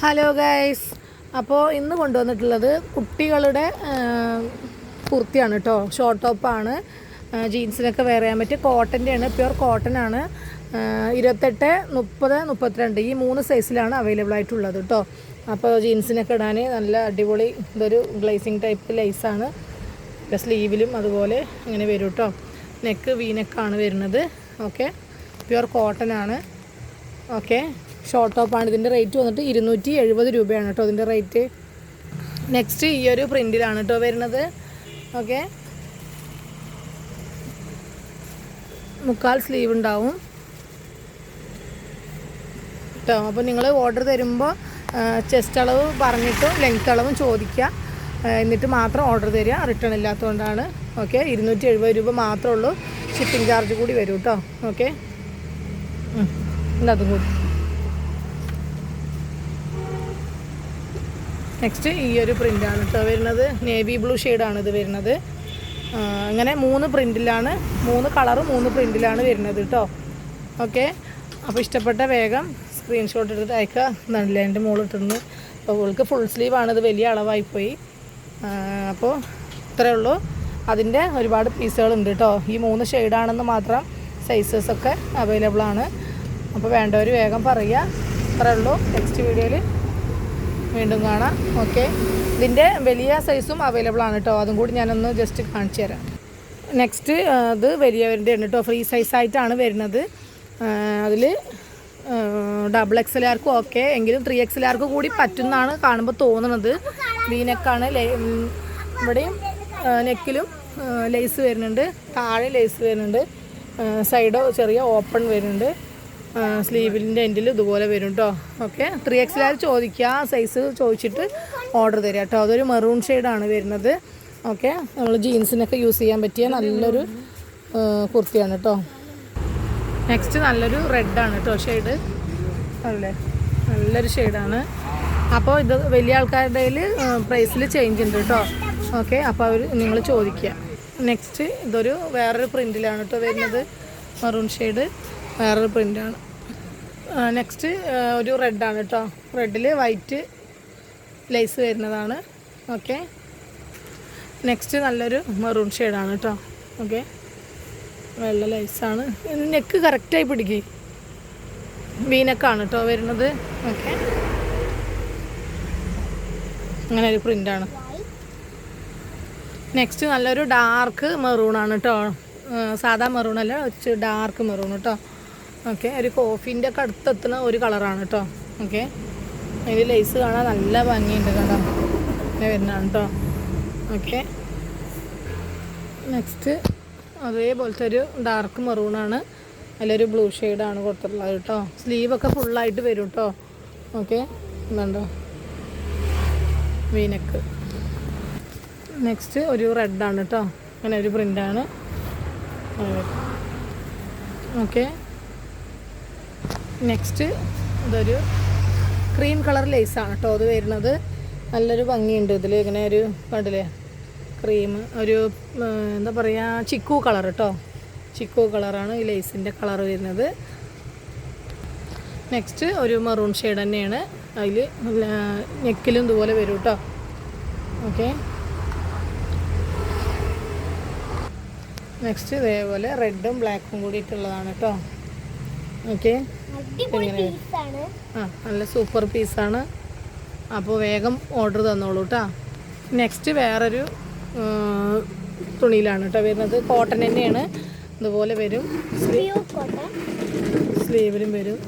Hello guys, അപ്പോൾ ഇന്ന് കൊണ്ടുവന്നിട്ടുള്ളത് കുട്ടികളുടെ കുർത്തിയാണ് കേട്ടോ. ഷോർട്ട് ടോപ്പാണ്, ജീൻസിനൊക്കെ വെയർ ചെയ്യാൻ പറ്റിയ കോട്ടൻ്റെയാണ്, പ്യുർ കോട്ടൺ ആണ്. 28, 30, 32 ഈ 3 സൈസിലാണ് അവൈലബിൾ ആയിട്ടുള്ളത് കേട്ടോ. അപ്പോൾ ജീൻസിനൊക്കെ ഇടാൻ നല്ല അടിപൊളി ഇതൊരു ഗ്ലേസിങ് ടൈപ്പ് ലൈസാണ്. സ്ലീവിലും അതുപോലെ ഇങ്ങനെ വരും കേട്ടോ. നെക്ക് വീനെക്കാണ് വരുന്നത്. ഓക്കെ, പ്യുർ കോട്ടൺ ആണ്. ഓക്കെ, ഷോർട്ട് ടോപ്പാണ്. ഇതിൻ്റെ റേറ്റ് വന്നിട്ട് 270 രൂപയാണ് കേട്ടോ ഇതിൻ്റെ റേറ്റ്. നെക്സ്റ്റ് ഈ ഒരു പ്രിൻറ്റിലാണ് കേട്ടോ വരുന്നത്. ഓക്കെ, 3/4 സ്ലീവ് ഉണ്ടാവും കേട്ടോ. അപ്പോൾ നിങ്ങൾ ഓർഡർ തരുമ്പോൾ ചെസ്റ്റ് അളവ് പറഞ്ഞിട്ടും ലെങ്ത് അളവും ചോദിക്കുക, എന്നിട്ട് മാത്രം ഓർഡർ തരിക. റിട്ടേൺ ഇല്ലാത്തതുകൊണ്ടാണ്. ഓക്കെ, 270 രൂപ മാത്രമേ ഉള്ളൂ. ഷിപ്പിംഗ് ചാർജ് കൂടി വരും കേട്ടോ. ഓക്കെ, അതും കൂടി. നെക്സ്റ്റ് ഈ ഒരു പ്രിൻ്റാണ് കേട്ടോ വരുന്നത്. നേവി ബ്ലൂ ഷെയ്ഡാണ് ഇത് വരുന്നത്. അങ്ങനെ 3 പ്രിൻറ്റിലാണ്, 3 കളറും 3 പ്രിൻറ്റിലാണ് വരുന്നത് കേട്ടോ. ഓക്കെ, അപ്പോൾ ഇഷ്ടപ്പെട്ട വേഗം സ്ക്രീൻഷോട്ട് എടുത്ത് അയക്കുക. നല്ല എൻ്റെ മോളിട്ടിരുന്നു. അപ്പോൾ അവൾക്ക് ഫുൾ സ്ലീവാണ്, ഇത് വലിയ അളവായിപ്പോയി. അപ്പോൾ ഇത്രയേ ഉള്ളൂ. അതിൻ്റെ ഒരുപാട് പീസുകളുണ്ട് കേട്ടോ. ഈ 3 ഷെയ്ഡാണെന്ന് മാത്രം സൈസസൊക്കെ അവൈലബിൾ ആണ്. അപ്പോൾ വേണ്ടവർ വേഗം പറയുക. ഇത്രയേ ഉള്ളൂ. നെക്സ്റ്റ് വീഡിയോയിൽ വീണ്ടും കാണാം. ഓക്കെ, ഇതിൻ്റെ വലിയ സൈസും അവൈലബിൾ ആണ് കേട്ടോ. അതും കൂടി ഞാനൊന്ന് ജസ്റ്റ് കാണിച്ചു തരാം. നെക്സ്റ്റ് ഇത് വലിയവരുടെ ആണ് കേട്ടോ. ഫ്രീ സൈസായിട്ടാണ് വരുന്നത്. അതിൽ XXLകാർക്കും ഓക്കെ, എങ്കിലും 3XLകാർക്ക് കൂടി പറ്റുന്നതാണ് കാണുമ്പോൾ തോന്നുന്നത്. വീനെക്കാണ്. ഇവിടെയും നെക്കിലും ലേസ് വരുന്നുണ്ട്, താഴെ ലേസ് വരുന്നുണ്ട്, സൈഡോ ചെറിയ ഓപ്പൺ വരുന്നുണ്ട്, സ്ലീവിൻ്റെ എൻഡിൽ ഇതുപോലെ വരും കേട്ടോ. ഓക്കെ, 3XL ചോദിക്കുക, സൈസ് ചോദിച്ചിട്ട് ഓർഡർ തരിക കേട്ടോ. അതൊരു മെറൂൺ ഷെയ്ഡാണ് വരുന്നത്. ഓക്കെ, നമ്മൾ ജീൻസിനൊക്കെ യൂസ് ചെയ്യാൻ പറ്റിയ നല്ലൊരു കുർത്തിയാണ് കേട്ടോ. നെക്സ്റ്റ് നല്ലൊരു റെഡാണ് കേട്ടോ ഷെയ്ഡ്. അല്ലേ, നല്ലൊരു ഷെയ്ഡാണ്. അപ്പോൾ ഇത് വലിയ ആൾക്കാരുടെ പ്രൈസിൽ ചേഞ്ച് ഉണ്ട് കേട്ടോ. ഓക്കെ, അപ്പോൾ അവർ നിങ്ങൾ ചോദിക്കുക. നെക്സ്റ്റ് ഇതൊരു വേറൊരു പ്രിൻറ്റിലാണ് കേട്ടോ വരുന്നത്. മെറൂൺ ഷെയ്ഡ് വേറൊരു പ്രിൻ്റാണ്. നെക്സ്റ്റ് ഒരു റെഡാണ് കേട്ടോ. റെഡിൽ വൈറ്റ് ലേസ് വരുന്നതാണ്. ഓക്കെ, നെക്സ്റ്റ് നല്ലൊരു മെറൂൺ ഷെയ്ഡാണ് കേട്ടോ. ഓക്കെ, വെള്ള ലേസാണ്. നെക്ക് കറക്റ്റായി പിടിക്കുക. വീനക്കാണ് കേട്ടോ വരുന്നത്. ഓക്കെ, അങ്ങനെ ഒരു പ്രിൻ്റാണ്. നെക്സ്റ്റ് നല്ലൊരു ഡാർക്ക് മെറൂണാണ് കേട്ടോ. സാധാ മെറൂണല്ല, ഡാർക്ക് മെറൂൺ കേട്ടോ. ഓക്കെ, ഒരു കോഫീൻ്റെ ഒക്കെ അടുത്തെത്തുന്ന ഒരു കളറാണ് കേട്ടോ. ഓക്കെ, അതിൽ ലേസ് കാണാൻ നല്ല ഭംഗിയുണ്ട് കേട്ടോ. അങ്ങനെ വരുന്നതാണ് കേട്ടോ. ഓക്കെ, നെക്സ്റ്റ് അതേപോലത്തെ ഒരു ഡാർക്ക് മെറൂണാണ്. അതിലൊരു ബ്ലൂ ഷെയ്ഡാണ് കൊടുത്തിട്ടുള്ളത് കേട്ടോ. സ്ലീവൊക്കെ ഫുള്ളായിട്ട് വരും കേട്ടോ. Okay, എന്താണ്ടോ V-neck. നെക്സ്റ്റ് ഒരു റെഡാണ് കേട്ടോ. അങ്ങനെ ഒരു പ്രിൻ്റാണ്. ഓക്കെ, നെക്സ്റ്റ് ഇതൊരു ക്രീം കളർ ലേസാണ് കേട്ടോ അത് വരുന്നത്. നല്ലൊരു ഭംഗിയുണ്ട് ഇതിൽ. ഇങ്ങനെ ഒരു കണ്ടില്ലേ, ക്രീം ഒരു എന്താ പറയുക, ചിക്കു കളർ കേട്ടോ. ചിക്കു കളറാണ് ഈ ലേസിൻ്റെ കളർ വരുന്നത്. നെക്സ്റ്റ് ഒരു മെറൂൺ ഷെയ്ഡ് തന്നെയാണ്. അതിൽ നെക്കിലും ഇതുപോലെ വരും കേട്ടോ. ഓക്കെ, നെക്സ്റ്റ് ഇതേപോലെ റെഡും ബ്ലാക്കും കൂടിയിട്ടുള്ളതാണ് കേട്ടോ. ഓക്കെ, നല്ല സൂപ്പർ പീസാണ്. അപ്പോൾ വേഗം ഓർഡർ തന്നോളൂ കേട്ടോ. നെക്സ്റ്റ് വേറൊരു തുണിയിലാണ് കേട്ടോ വരുന്നത്. കോട്ടൺ തന്നെയാണ്, ഇതുപോലെ വരും. സ്ലീവിലും വരും.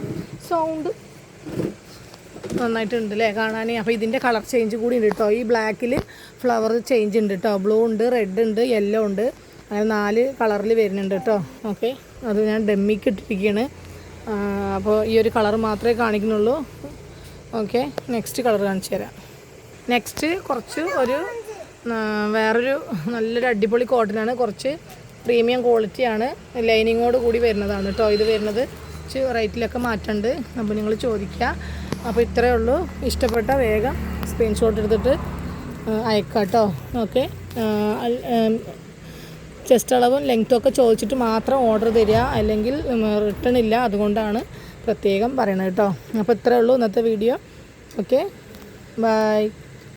സൗണ്ട് നന്നായിട്ടുണ്ട് അല്ലേ കാണാൻ. അപ്പോൾ ഇതിൻ്റെ കളർ ചേഞ്ച് കൂടി ഉണ്ട് കേട്ടോ. ഈ ബ്ലാക്കിൽ ഫ്ലവർ ചേഞ്ച് ഉണ്ട് കേട്ടോ. ബ്ലൂ ഉണ്ട്, റെഡ് ഉണ്ട്, യെല്ലോ ഉണ്ട്. അങ്ങനെ 4 കളറിൽ വരുന്നുണ്ട് കേട്ടോ. ഓക്കെ, അത് ഞാൻ ഡമ്മിക്ക് ഇട്ടിരിക്കുകയാണ്. അപ്പോൾ ഈ ഒരു കളർ മാത്രമേ കാണിക്കുന്നുള്ളൂ. ഓക്കെ, നെക്സ്റ്റ് കളർ കാണിച്ചു തരാം. നെക്സ്റ്റ് കുറച്ച് വേറൊരു നല്ലൊരു അടിപൊളി കോട്ടനാണ്. കുറച്ച് പ്രീമിയം ക്വാളിറ്റിയാണ്. ലൈനിങ്ങോട് കൂടി വരുന്നതാണ് കേട്ടോ ഇത് വരുന്നത്. കുറച്ച് റേറ്റിലൊക്കെ മാറ്റമുണ്ട്. അപ്പോൾ നിങ്ങൾ ചോദിക്കുക. അപ്പോൾ ഇത്രയേ ഉള്ളൂ. ഇഷ്ടപ്പെട്ട വേഗം സ്ക്രീൻഷോട്ട് എടുത്തിട്ട് അയക്കാം കേട്ടോ. ഓക്കെ, ചെസ്റ്റ് അളവും ലെങ്ത്തൊക്കെ ചോദിച്ചിട്ട് മാത്രം ഓർഡർ തരിക, അല്ലെങ്കിൽ റിട്ടേൺ ഇല്ല. അതുകൊണ്ടാണ് പ്രത്യേകം പറയണത് കേട്ടോ. അപ്പോൾ ഇത്രയേ ഉള്ളൂ ഇന്നത്തെ വീഡിയോ. Okay bye.